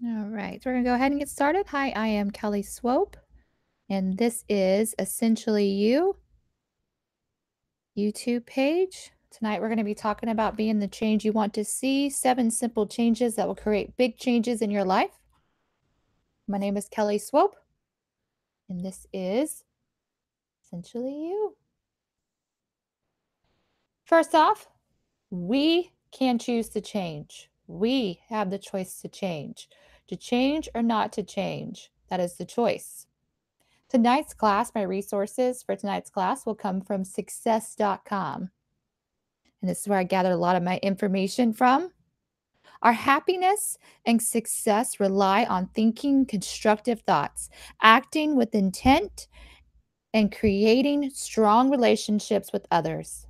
All right, so we're going to go ahead and get started. Hi, I am Kelly Swope, and this is Essentially You YouTube page. Tonight, we're going to be talking about being the change you want to see, 7 simple changes that will create big changes in your life. My name is Kelly Swope, and this is Essentially You. First off, we can choose to change. We have the choice to change or not to change. That is the choice. Tonight's class, my resources for tonight's class will come from success.com. And this is where I gathered a lot of my information from. Our happiness and success rely on thinking constructive thoughts, acting with intent, and creating strong relationships with others.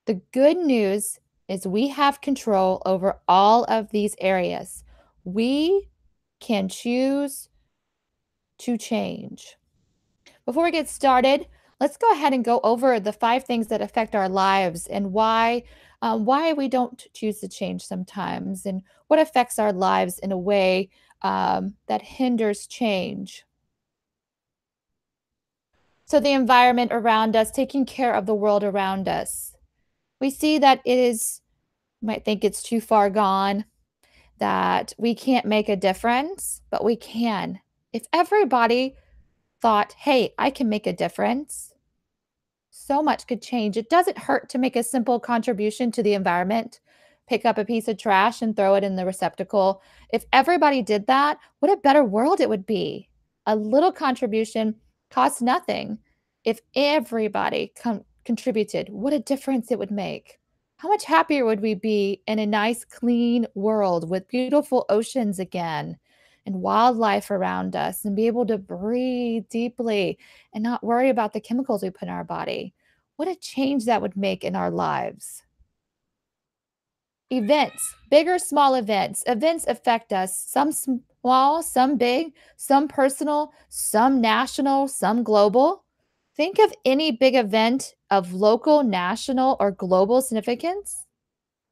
The good news is we have control over all of these areas. We can choose to change. Before we get started, let's go ahead and go over the 5 things that affect our lives and why we don't choose to change sometimes, and what affects our lives in a way that hinders change. So the environment around us, taking care of the world around us. We see that you might think it's too far gone, that we can't make a difference, but we can. If everybody thought, hey, I can make a difference, so much could change. It doesn't hurt to make a simple contribution to the environment. Pick up a piece of trash and throw it in the receptacle. If everybody did that, what a better world it would be. A little contribution costs nothing. If everybody contributed, what a difference it would make. How much happier would we be in a nice, clean world with beautiful oceans again and wildlife around us, and be able to breathe deeply and not worry about the chemicals we put in our body? What a change that would make in our lives. Events, big or small events. Events affect us, some small, some big, some personal, some national, some global. Think of any big event of local, national, or global significance.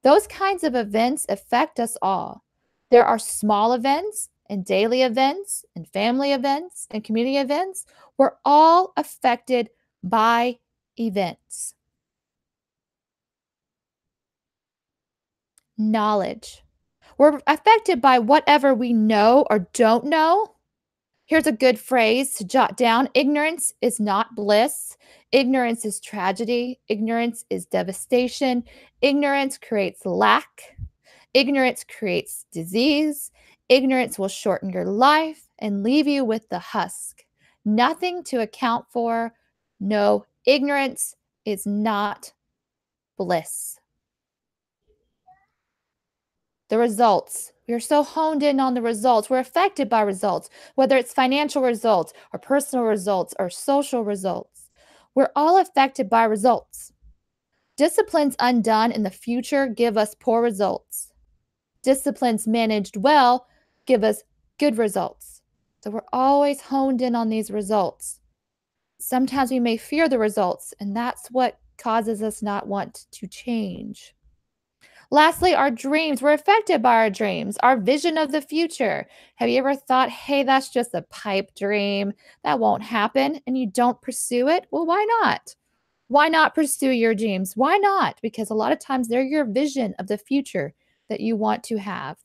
Those kinds of events affect us all. There are small events and daily events and family events and community events. We're all affected by events. Knowledge. We're affected by whatever we know or don't know. Here's a good phrase to jot down. Ignorance is not bliss. Ignorance is tragedy. Ignorance is devastation. Ignorance creates lack. Ignorance creates disease. Ignorance will shorten your life and leave you with the husk. Nothing to account for. No, ignorance is not bliss. The results. We are so honed in on the results. We're affected by results, whether it's financial results or personal results or social results. We're all affected by results. Disciplines undone in the future give us poor results. Disciplines managed well give us good results. So we're always honed in on these results. Sometimes we may fear the results, and that's what causes us not want to change. Lastly, our dreams. We're affected by our dreams, our vision of the future. Have you ever thought, hey, that's just a pipe dream, that won't happen, and you don't pursue it? Well, why not? Why not pursue your dreams? Why not? Because a lot of times they're your vision of the future that you want to have.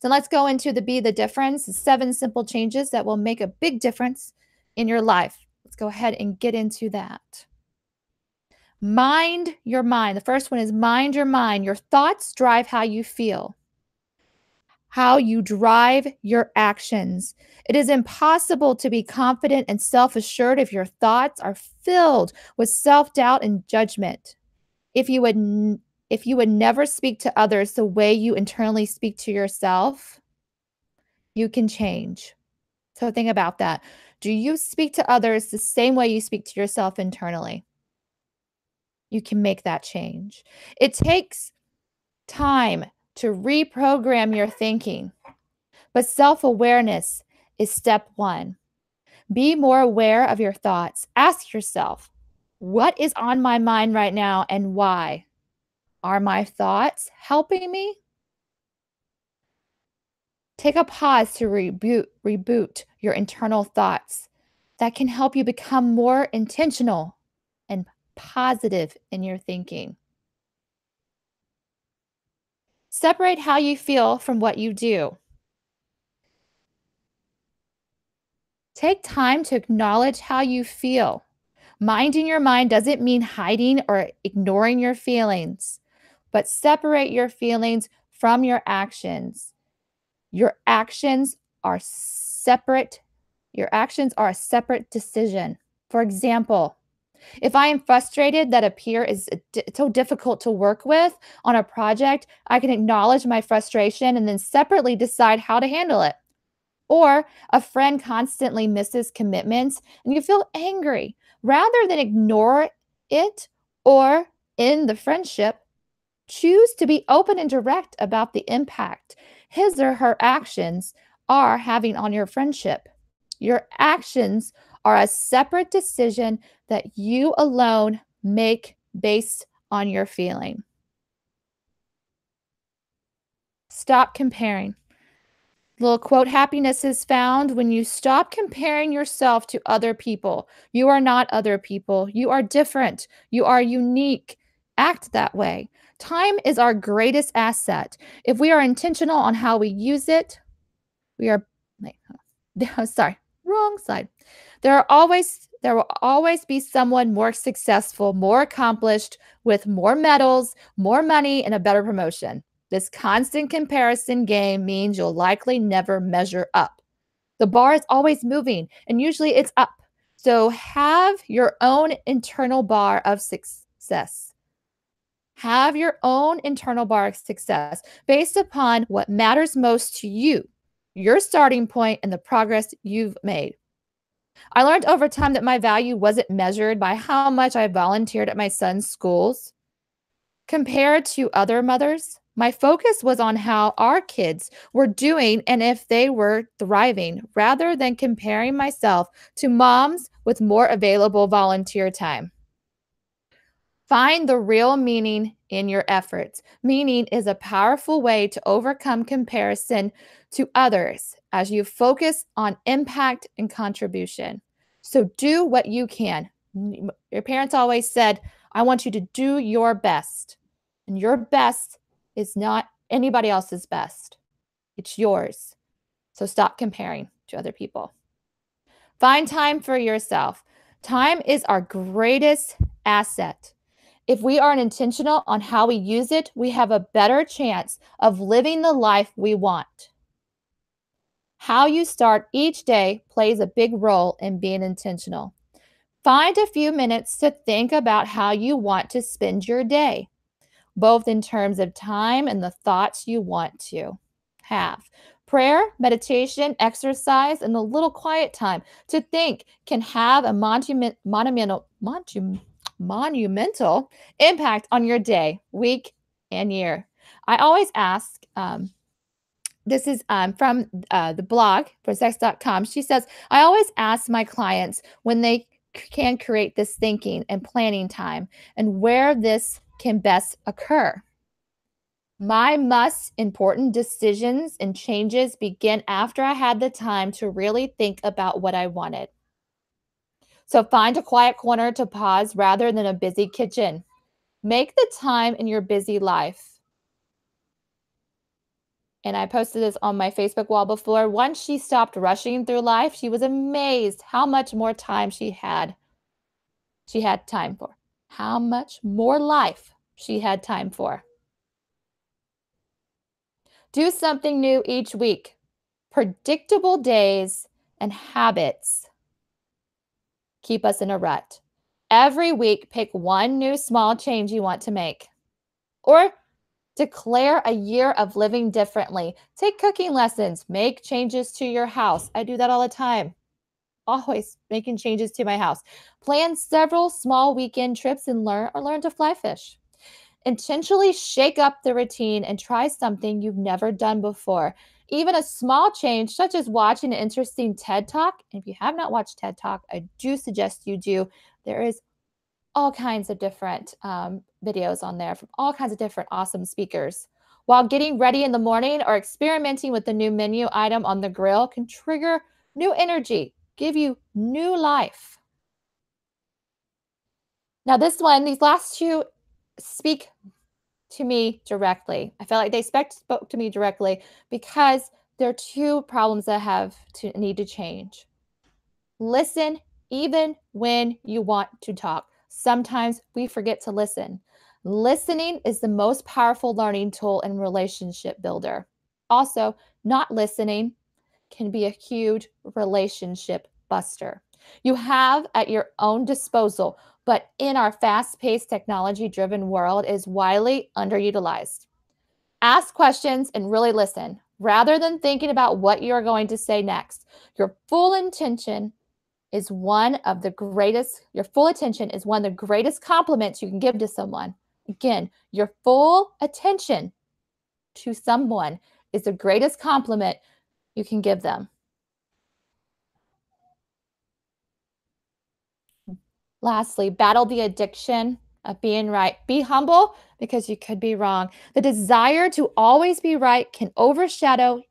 So let's go into the Be the Difference, 7 simple changes that will make a big difference in your life. Let's go ahead and get into that. Mind your mind. The first one is mind your mind. Your thoughts drive how you feel, how you drive your actions. It is impossible to be confident and self-assured if your thoughts are filled with self-doubt and judgment. If you would never speak to others the way you internally speak to yourself, you can change. So think about that. Do you speak to others the same way you speak to yourself internally? You can make that change. It takes time to reprogram your thinking, but self-awareness is step 1. Be more aware of your thoughts. Ask yourself, what is on my mind right now and why? Are my thoughts helping me? Take a pause to reboot your internal thoughts. That can help you become more intentional and positive in your thinking. Separate how you feel from what you do. Take time to acknowledge how you feel. Minding your mind doesn't mean hiding or ignoring your feelings, but separate your feelings from your actions. Your actions are separate. Your actions are a separate decision. For example, if I am frustrated that a peer is so difficult to work with on a project, I can acknowledge my frustration and then separately decide how to handle it. Or a friend constantly misses commitments and you feel angry. Rather than ignore it or end the friendship, choose to be open and direct about the impact his or her actions are having on your friendship. Your actions are a separate decision that you alone make based on your feeling. Stop comparing. Little quote, happiness is found when you stop comparing yourself to other people. You are not other people. You are different. You are unique. Act that way. Time is our greatest asset. If we are intentional on how we use it, we are, wait, sorry, wrong side. There will always be someone more successful, more accomplished, with more medals, more money, and a better promotion. This constant comparison game means you'll likely never measure up. The bar is always moving, and usually it's up. So have your own internal bar of success. Have your own internal bar of success based upon what matters most to you, your starting point, and the progress you've made. I learned over time that my value wasn't measured by how much I volunteered at my son's schools. Compared to other mothers, my focus was on how our kids were doing and if they were thriving, rather than comparing myself to moms with more available volunteer time. Find the real meaning in your efforts. Meaning is a powerful way to overcome comparison to others as you focus on impact and contribution. So do what you can. Your parents always said, I want you to do your best. And your best is not anybody else's best. It's yours. So stop comparing to other people. Find time for yourself. Time is our greatest asset. If we are intentional on how we use it, we have a better chance of living the life we want. How you start each day plays a big role in being intentional. Find a few minutes to think about how you want to spend your day, both in terms of time and the thoughts you want to have. Prayer, meditation, exercise, and a little quiet time to think can have a monumental impact on your day, week, and year. I always ask, this is from the blog for sex.com. She says, I always ask my clients when they can create this thinking and planning time and where this can best occur. My most important decisions and changes begin after I had the time to really think about what I wanted. So find a quiet corner to pause rather than a busy kitchen. Make the time in your busy life. And I posted this on my Facebook wall before. Once she stopped rushing through life, she was amazed how much more time she had time for. How much more life she had time for. Do something new each week. Predictable days and habits keep us in a rut. Every week, pick one new small change you want to make. Or declare a year of living differently. Take cooking lessons. Make changes to your house. I do that all the time. Always making changes to my house. Plan several small weekend trips and learn to fly fish. Intentionally shake up the routine and try something you've never done before. Even a small change, such as watching an interesting TED Talk. And if you have not watched TED Talk, I do suggest you do. There is all kinds of different videos on there from all kinds of different awesome speakers. while getting ready in the morning or experimenting with the new menu item on the grill can trigger new energy, give you new life. Now, these last two speak to me directly. I felt like they spoke to me directly because there are two problems that need to change. Listen even when you want to talk. Sometimes we forget to listen. Listening is the most powerful learning tool and relationship builder. Also, not listening can be a huge relationship buster. You have at your own disposal, but in our fast-paced, technology-driven world is widely underutilized. Ask questions and really listen rather than thinking about what you are going to say next. Your full attention is one of the greatest compliments you can give to someone. Again, your full attention to someone is the greatest compliment you can give them. Lastly, battle the addiction of being right. Be humble because you could be wrong. The desire to always be right can overshadow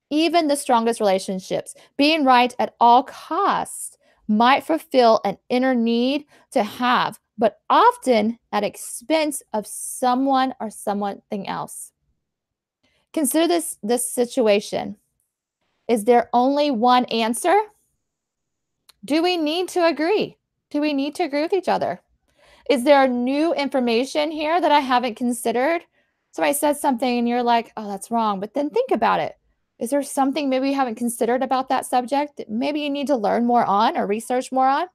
even the strongest relationships. Being right at all costs might fulfill an inner need to have, but often at expense of someone or something else. Consider this situation. Is there only one answer? Do we need to agree? Do we need to agree with each other? Is there new information here that I haven't considered? Somebody says something and you're like, oh, that's wrong. But then think about it. Is there something maybe you haven't considered about that subject that maybe you need to learn more on or research more on?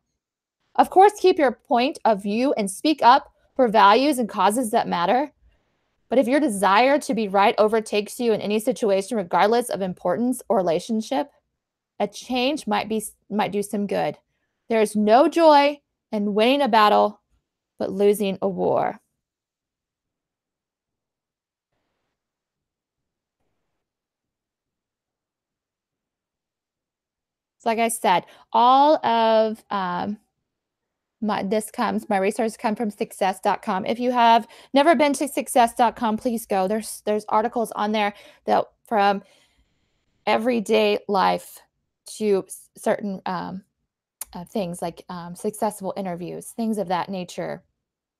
Of course, keep your point of view and speak up for values and causes that matter. But if your desire to be right overtakes you in any situation, regardless of importance or relationship, a change might do some good. There is no joy in winning a battle, but losing a war. So like I said, all of my resources come from success.com. If you have never been to success.com, please go. There's articles on there that from everyday life to certain things like successful interviews, things of that nature.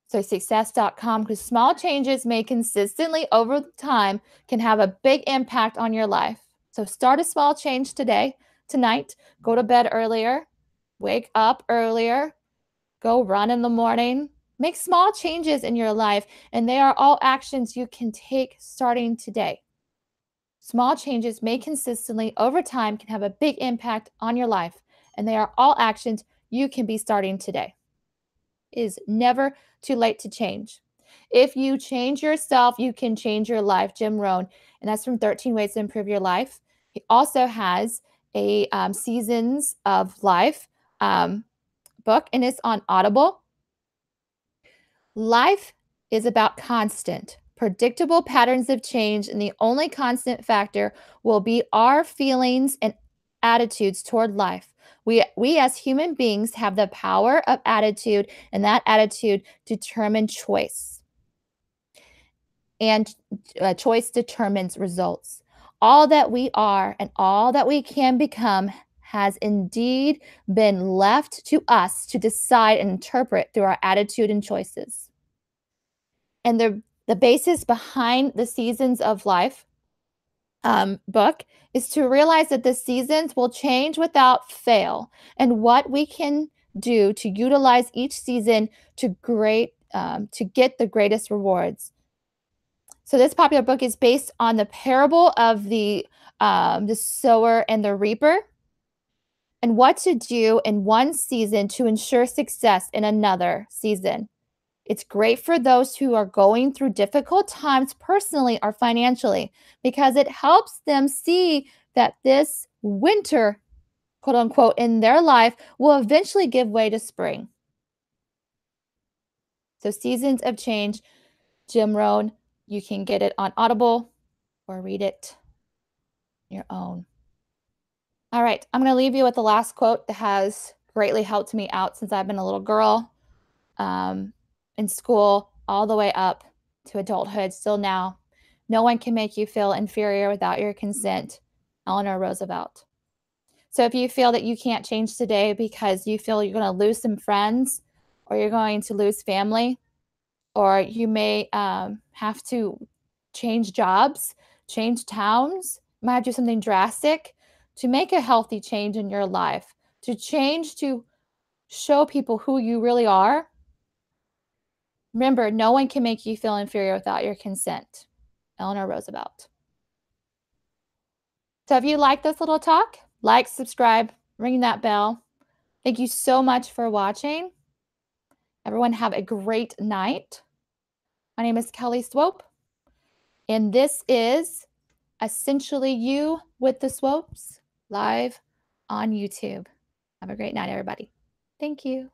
So success.com, because small changes made consistently over time can have a big impact on your life. So start a small change tonight, go to bed earlier, wake up earlier, go run in the morning. Make small changes in your life, and they are all actions you can take starting today. Small changes made consistently over time can have a big impact on your life, and they are all actions you can be starting today. It is never too late to change. If you change yourself, you can change your life. Jim Rohn, and that's from 13 Ways to Improve Your Life. He also has a Seasons of Life book, and it's on Audible. Life is about constant, predictable patterns of change, and the only constant factor will be our feelings and attitudes toward life. We as human beings have the power of attitude, and that attitude determines choice. And choice determines results. All that we are and all that we can become has indeed been left to us to decide and interpret through our attitude and choices. And the basis behind the Seasons of Life book is to realize that the seasons will change without fail, and what we can do to utilize each season to get the greatest rewards. So this popular book is based on the parable of the sower and the reaper, and what to do in one season to ensure success in another season. It's great for those who are going through difficult times personally or financially because it helps them see that this winter, quote unquote, in their life will eventually give way to spring. So Seasons of Change, Jim Rohn, you can get it on Audible or read it on your own. All right, I'm going to leave you with the last quote that has greatly helped me out since I've been a little girl in school all the way up to adulthood, still now. No one can make you feel inferior without your consent. Eleanor Roosevelt. So if you feel that you can't change today because you feel you're going to lose some friends, or you're going to lose family, or you may have to change jobs, change towns, you might have to do something drastic to make a healthy change in your life, to change, to show people who you really are. Remember, no one can make you feel inferior without your consent. Eleanor Roosevelt. So if you like this little talk, like, subscribe, ring that bell. Thank you so much for watching. Everyone have a great night. My name is Kelly Swope, and this is Essentially You with the Swopes live on YouTube. Have a great night, everybody. Thank you.